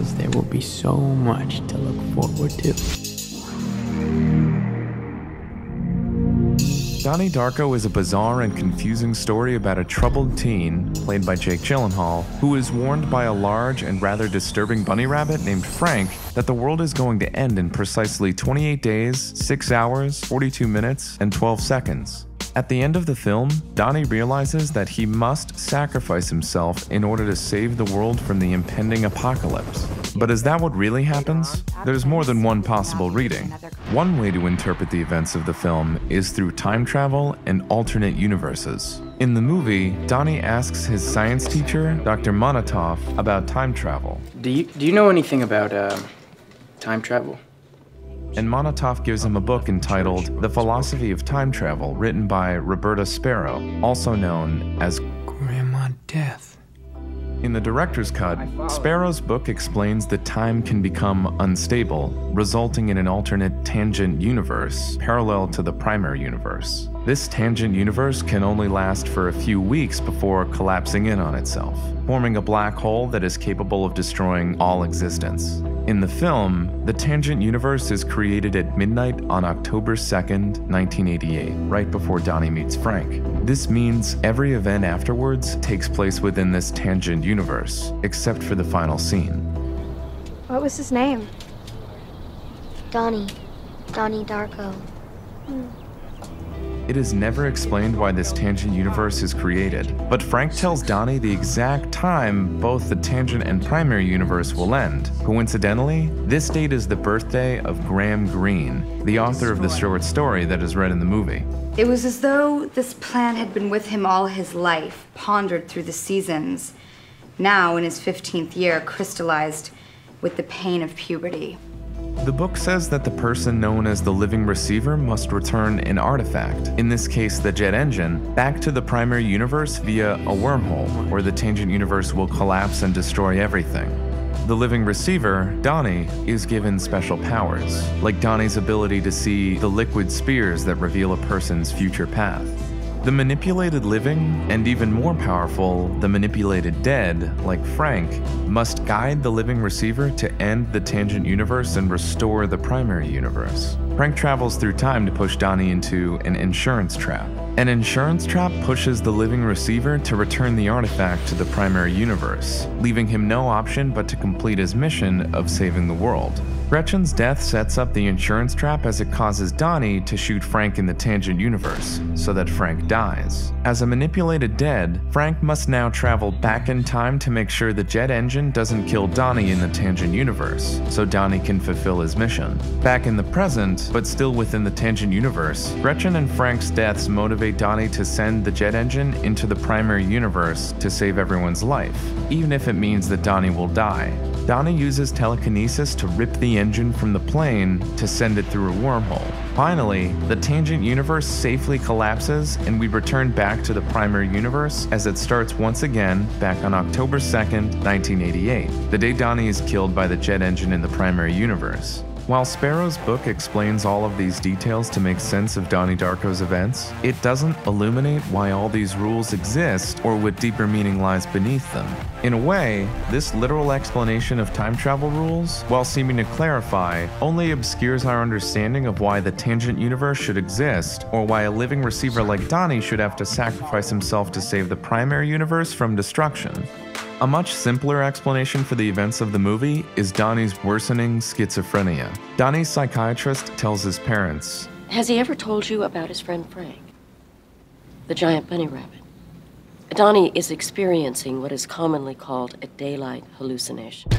means there will be so much to look forward to. Donnie Darko is a bizarre and confusing story about a troubled teen, played by Jake Gyllenhaal, who is warned by a large and rather disturbing bunny rabbit named Frank that the world is going to end in precisely 28 days, 6 hours, 42 minutes, and 12 seconds. At the end of the film, Donnie realizes that he must sacrifice himself in order to save the world from the impending apocalypse. But is that what really happens? There's more than one possible reading. One way to interpret the events of the film is through time travel and alternate universes. In the movie, Donnie asks his science teacher, Dr. Monatoff, about time travel. Do you know anything about time travel? And Monatoff gives him a book entitled The Philosophy of Time Travel, written by Roberta Sparrow, also known as Grandma Death. In the director's cut, Sparrow's book explains that time can become unstable, resulting in an alternate tangent universe parallel to the primary universe. This tangent universe can only last for a few weeks before collapsing in on itself, forming a black hole that is capable of destroying all existence. In the film, the tangent universe is created at midnight on October 2nd, 1988, right before Donnie meets Frank. This means every event afterwards takes place within this tangent universe, except for the final scene. What was his name? Donnie Darko. It is never explained why this tangent universe is created, but Frank tells Donnie the exact time both the tangent and primary universe will end. Coincidentally, this date is the birthday of Graham Greene, the author of the short story that is read in the movie. It was as though this plan had been with him all his life, pondered through the seasons, now in his 15th year, crystallized with the pain of puberty. The book says that the person known as the living receiver must return an artifact, in this case the jet engine, back to the primary universe via a wormhole, where the tangent universe will collapse and destroy everything. The living receiver, Donnie, is given special powers, like Donnie's ability to see the liquid spears that reveal a person's future path. The manipulated living, and even more powerful, the manipulated dead, like Frank, must guide the living receiver to end the tangent universe and restore the primary universe. Frank travels through time to push Donnie into an insurance trap. An insurance trap pushes the living receiver to return the artifact to the primary universe, leaving him no option but to complete his mission of saving the world. Gretchen's death sets up the insurance trap as it causes Donnie to shoot Frank in the tangent universe, so that Frank dies. As a manipulated dead, Frank must now travel back in time to make sure the jet engine doesn't kill Donnie in the tangent universe, so Donnie can fulfill his mission. Back in the present, but still within the tangent universe, Gretchen and Frank's deaths motivate Donnie to send the jet engine into the primary universe to save everyone's life, even if it means that Donnie will die. Donnie uses telekinesis to rip the engine from the plane to send it through a wormhole. Finally, the tangent universe safely collapses and we return back to the primary universe as it starts once again back on October 2nd, 1988, the day Donnie is killed by the jet engine in the primary universe. While Sparrow's book explains all of these details to make sense of Donnie Darko's events, it doesn't illuminate why all these rules exist or what deeper meaning lies beneath them. In a way, this literal explanation of time travel rules, while seeming to clarify, only obscures our understanding of why the tangent universe should exist, or why a living receiver like Donnie should have to sacrifice himself to save the primary universe from destruction. A much simpler explanation for the events of the movie is Donnie's worsening schizophrenia. Donnie's psychiatrist tells his parents, "Has he ever told you about his friend Frank, the giant bunny rabbit? Donnie is experiencing what is commonly called a daylight hallucination."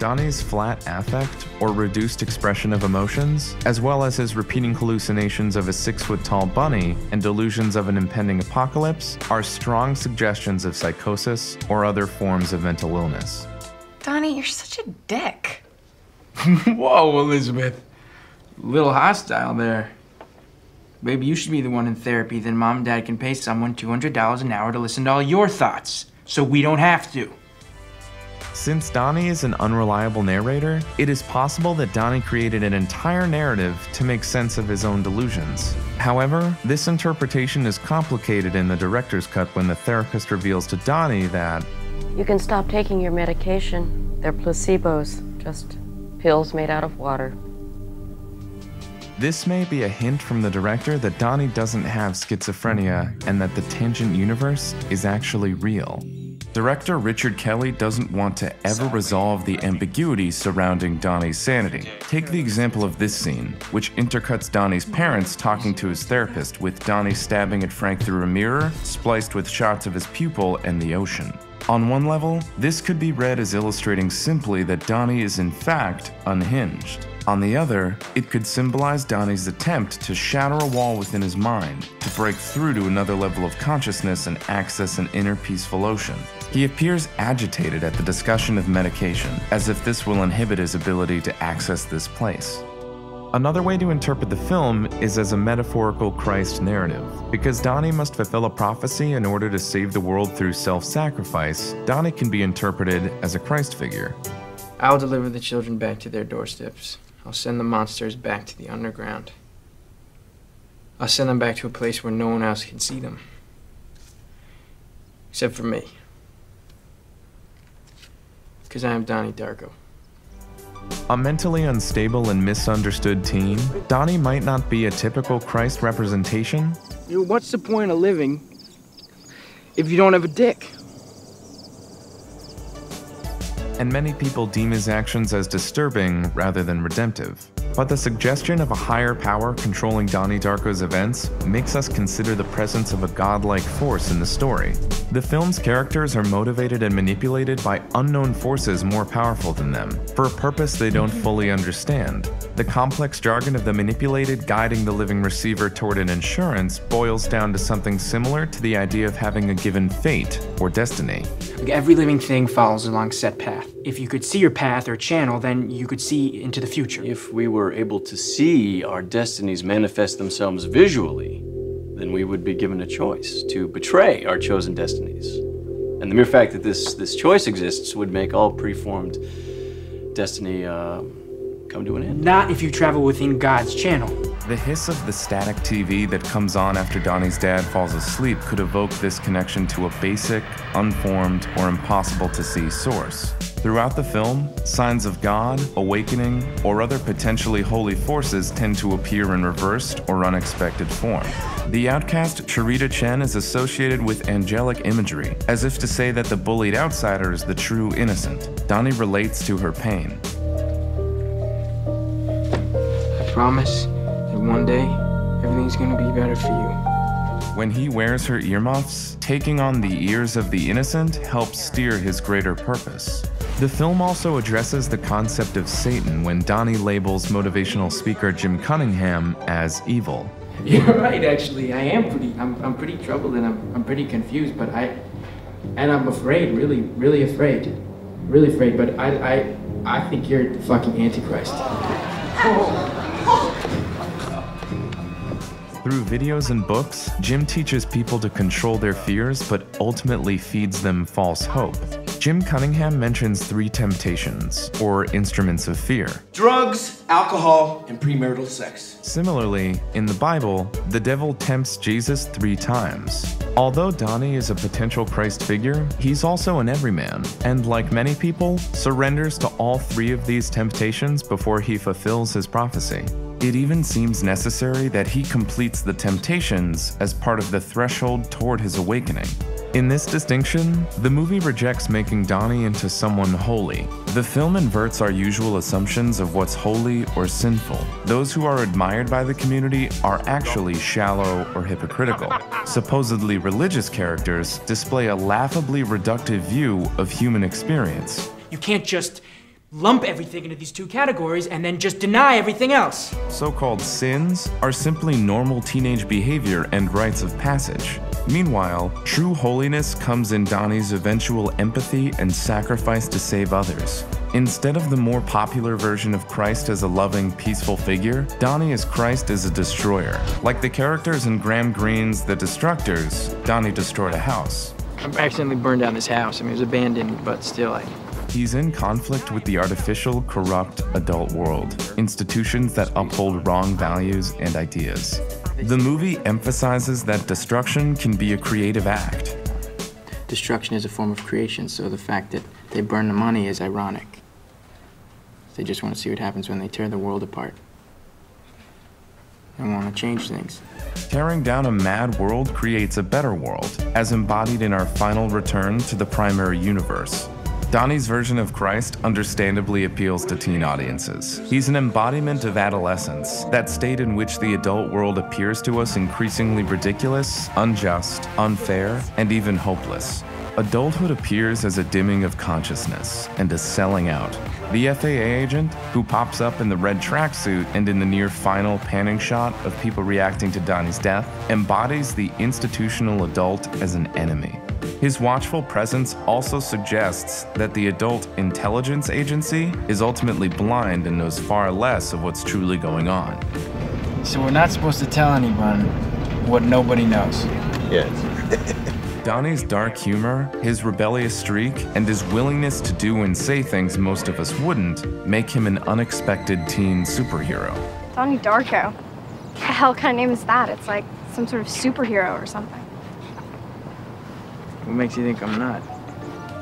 Donnie's flat affect, or reduced expression of emotions, as well as his repeating hallucinations of a 6-foot-tall bunny and delusions of an impending apocalypse, are strong suggestions of psychosis or other forms of mental illness. Donnie, you're such a dick. Whoa, Elizabeth. A little hostile there. Maybe you should be the one in therapy, then Mom and Dad can pay someone $200 an hour to listen to all your thoughts, so we don't have to. Since Donnie is an unreliable narrator, it is possible that Donnie created an entire narrative to make sense of his own delusions. However, this interpretation is complicated in the director's cut when the therapist reveals to Donnie that You can stop taking your medication. They're placebos, just pills made out of water. This may be a hint from the director that Donnie doesn't have schizophrenia and that the tangent universe is actually real. Director Richard Kelly doesn't want to ever resolve the ambiguity surrounding Donnie's sanity. Take the example of this scene, which intercuts Donnie's parents talking to his therapist, with Donnie stabbing at Frank through a mirror, spliced with shots of his pupil and the ocean. On one level, this could be read as illustrating simply that Donnie is in fact unhinged. On the other, it could symbolize Donnie's attempt to shatter a wall within his mind, to break through to another level of consciousness and access an inner peaceful ocean. He appears agitated at the discussion of medication, as if this will inhibit his ability to access this place. Another way to interpret the film is as a metaphorical Christ narrative. Because Donnie must fulfill a prophecy in order to save the world through self-sacrifice, Donnie can be interpreted as a Christ figure. I'll deliver the children back to their doorsteps. I'll send the monsters back to the underground. I'll send them back to a place where no one else can see them. Except for me. Because I am Donnie Darko. A mentally unstable and misunderstood teen, Donnie might not be a typical Christ representation. What's the point of living if you don't have a dick? And many people deem his actions as disturbing rather than redemptive. But the suggestion of a higher power controlling Donnie Darko's events makes us consider the presence of a godlike force in the story. The film's characters are motivated and manipulated by unknown forces more powerful than them, for a purpose they don't fully understand. The complex jargon of the manipulated guiding the living receiver toward an insurance boils down to something similar to the idea of having a given fate or destiny. Every living thing follows along a set path. If you could see your path or channel, then you could see into the future. If we were able to see our destinies manifest themselves visually, then we would be given a choice to betray our chosen destinies. And the mere fact that this choice exists would make all preformed destiny come to an end. Not if you travel within God's channel. The hiss of the static TV that comes on after Donnie's dad falls asleep could evoke this connection to a basic, unformed, or impossible to see source. Throughout the film, signs of God, awakening, or other potentially holy forces tend to appear in reversed or unexpected form. The outcast Charita Chen is associated with angelic imagery, as if to say that the bullied outsider is the true innocent. Donnie relates to her pain. I promise that one day, everything's gonna be better for you. When he wears her earmuffs, taking on the ears of the innocent helps steer his greater purpose. The film also addresses the concept of Satan when Donnie labels motivational speaker Jim Cunningham as evil. You're right, actually. I'm pretty troubled and I'm pretty confused, but I'm afraid, really afraid. Really afraid, but I think you're the fucking Antichrist. Through videos and books, Jim teaches people to control their fears, but ultimately feeds them false hope. Jim Cunningham mentions 3 temptations, or instruments of fear. Drugs, alcohol, and premarital sex. Similarly, in the Bible, the devil tempts Jesus 3 times. Although Donnie is a potential Christ figure, he's also an everyman, and like many people, surrenders to all 3 of these temptations before he fulfills his prophecy. It even seems necessary that he completes the temptations as part of the threshold toward his awakening. In this distinction, the movie rejects making Donnie into someone holy. The film inverts our usual assumptions of what's holy or sinful. Those who are admired by the community are actually shallow or hypocritical. Supposedly religious characters display a laughably reductive view of human experience. You can't just lump everything into these 2 categories and then just deny everything else. So-called sins are simply normal teenage behavior and rites of passage. Meanwhile, true holiness comes in Donnie's eventual empathy and sacrifice to save others. Instead of the more popular version of Christ as a loving, peaceful figure, Donnie is Christ as a destroyer. Like the characters in Graham Greene's The Destructors, Donnie destroyed a house. I accidentally burned down this house. I mean, it was abandoned, but still, He's in conflict with the artificial, corrupt adult world, institutions that uphold wrong values and ideas. The movie emphasizes that destruction can be a creative act. destruction is a form of creation, so the fact that they burn the money is ironic. They just want to see what happens when they tear the world apart. They want to change things. Tearing down a mad world creates a better world, as embodied in our final return to the primary universe. Donnie's version of Christ understandably appeals to teen audiences. He's an embodiment of adolescence, that state in which the adult world appears to us increasingly ridiculous, unjust, unfair, and even hopeless. Adulthood appears as a dimming of consciousness and a selling out. The FAA agent, who pops up in the red tracksuit and in the near final panning shot of people reacting to Donnie's death, embodies the institutional adult as an enemy. His watchful presence also suggests that the adult intelligence agency is ultimately blind and knows far less of what's truly going on. So we're not supposed to tell anyone what nobody knows. Yes. Donnie's dark humor, his rebellious streak, and his willingness to do and say things most of us wouldn't make him an unexpected teen superhero. Donnie Darko. What the hell kind of name is that? It's like some sort of superhero or something. What makes you think I'm not?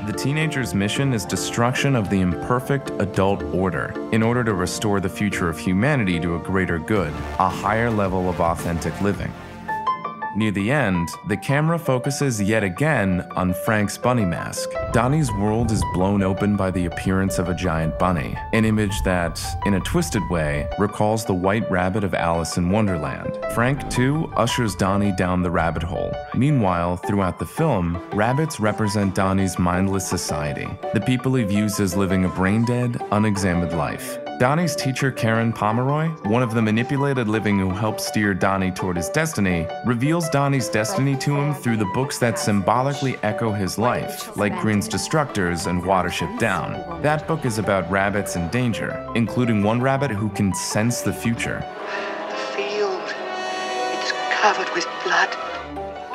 The teenager's mission is destruction of the imperfect adult order in order to restore the future of humanity to a greater good, a higher level of authentic living. Near the end, the camera focuses yet again on Frank's bunny mask. Donnie's world is blown open by the appearance of a giant bunny, an image that, in a twisted way, recalls the white rabbit of Alice in Wonderland. Frank, too, ushers Donnie down the rabbit hole. Meanwhile, throughout the film, rabbits represent Donnie's mindless society, the people he views as living a brain-dead, unexamined life. Donnie's teacher, Karen Pomeroy, one of the manipulated living who helped steer Donnie toward his destiny, reveals Donnie's destiny to him through the books that symbolically echo his life, like Grimm's Destructors and Watership Down. That book is about rabbits in danger, including one rabbit who can sense the future. The field, it's covered with blood.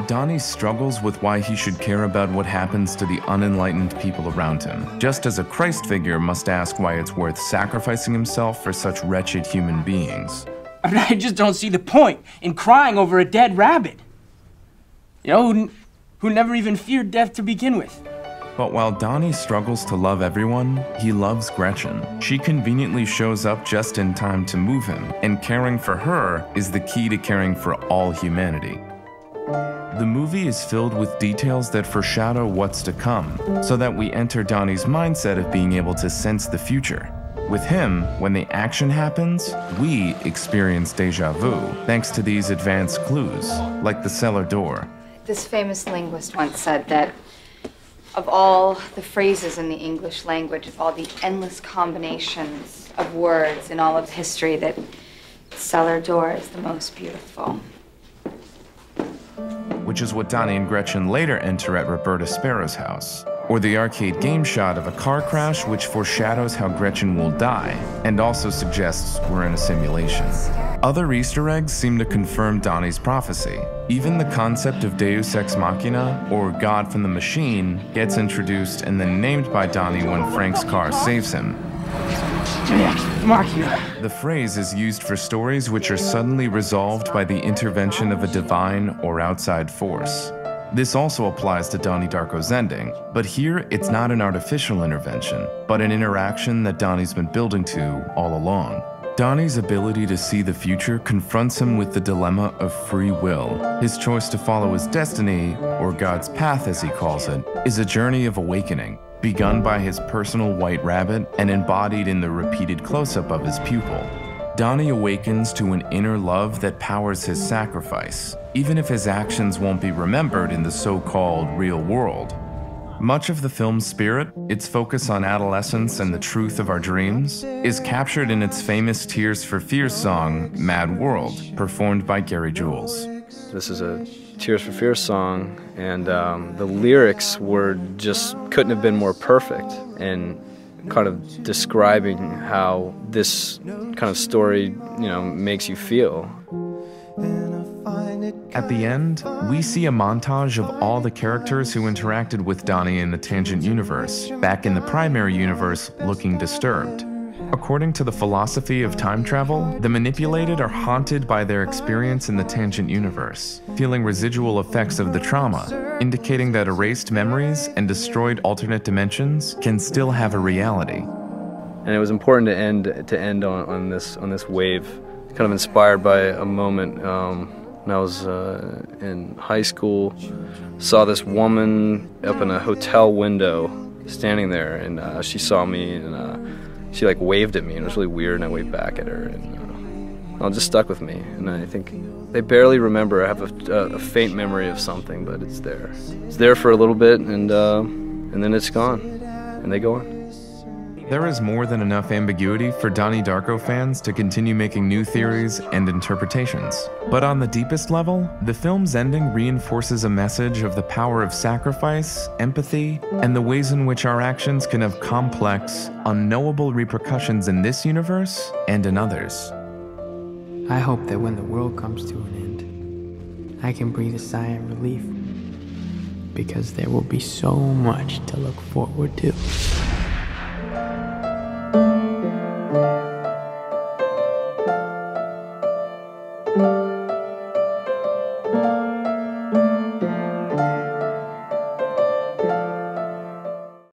Donnie struggles with why he should care about what happens to the unenlightened people around him, just as a Christ figure must ask why it's worth sacrificing himself for such wretched human beings. I mean, I just don't see the point in crying over a dead rabbit. You know, who never even feared death to begin with. But while Donnie struggles to love everyone, he loves Gretchen. She conveniently shows up just in time to move him, and caring for her is the key to caring for all humanity. The movie is filled with details that foreshadow what's to come, so that we enter Donnie's mindset of being able to sense the future. With him, when the action happens, we experience déjà vu, thanks to these advanced clues, like the cellar door. This famous linguist once said that of all the phrases in the English language, of all the endless combinations of words in all of history, that cellar door is the most beautiful. Which is what Donnie and Gretchen later enter at Roberta Sparrow's house. Or the arcade game shot of a car crash which foreshadows how Gretchen will die, and also suggests we're in a simulation. Other Easter eggs seem to confirm Donnie's prophecy. Even the concept of Deus Ex Machina, or God from the Machine, gets introduced and then named by Donnie when Frank's car saves him. The phrase is used for stories which are suddenly resolved by the intervention of a divine or outside force. This also applies to Donnie Darko's ending, but here it's not an artificial intervention, but an interaction that Donnie's been building to all along. Donnie's ability to see the future confronts him with the dilemma of free will. His choice to follow his destiny, or God's path as he calls it, is a journey of awakening, begun by his personal white rabbit and embodied in the repeated close-up of his pupil. Donnie awakens to an inner love that powers his sacrifice, even if his actions won't be remembered in the so-called real world. Much of the film's spirit, its focus on adolescence and the truth of our dreams, is captured in its famous Tears for Fears song, Mad World, performed by Gary Jules. This is a Tears for Fears song, and the lyrics couldn't have been more perfect in kind of describing how this kind of story, makes you feel. At the end, we see a montage of all the characters who interacted with Donnie in the Tangent universe, back in the primary universe looking disturbed. According to the philosophy of time travel, the manipulated are haunted by their experience in the tangent universe, feeling residual effects of the trauma, indicating that erased memories and destroyed alternate dimensions can still have a reality. And it was important to end on this wave, kind of inspired by a moment when I was in high school. Saw this woman up in a hotel window standing there, and she saw me, and she like waved at me, and it was really weird, and I waved back at her, and it just stuck with me. And I think they barely remember. I have a faint memory of something, but it's there. It's there for a little bit, and then it's gone, and they go on. There is more than enough ambiguity for Donnie Darko fans to continue making new theories and interpretations. But on the deepest level, the film's ending reinforces a message of the power of sacrifice, empathy, and the ways in which our actions can have complex, unknowable repercussions in this universe and in others. I hope that when the world comes to an end, I can breathe a sigh of relief, because there will be so much to look forward to. Thank you.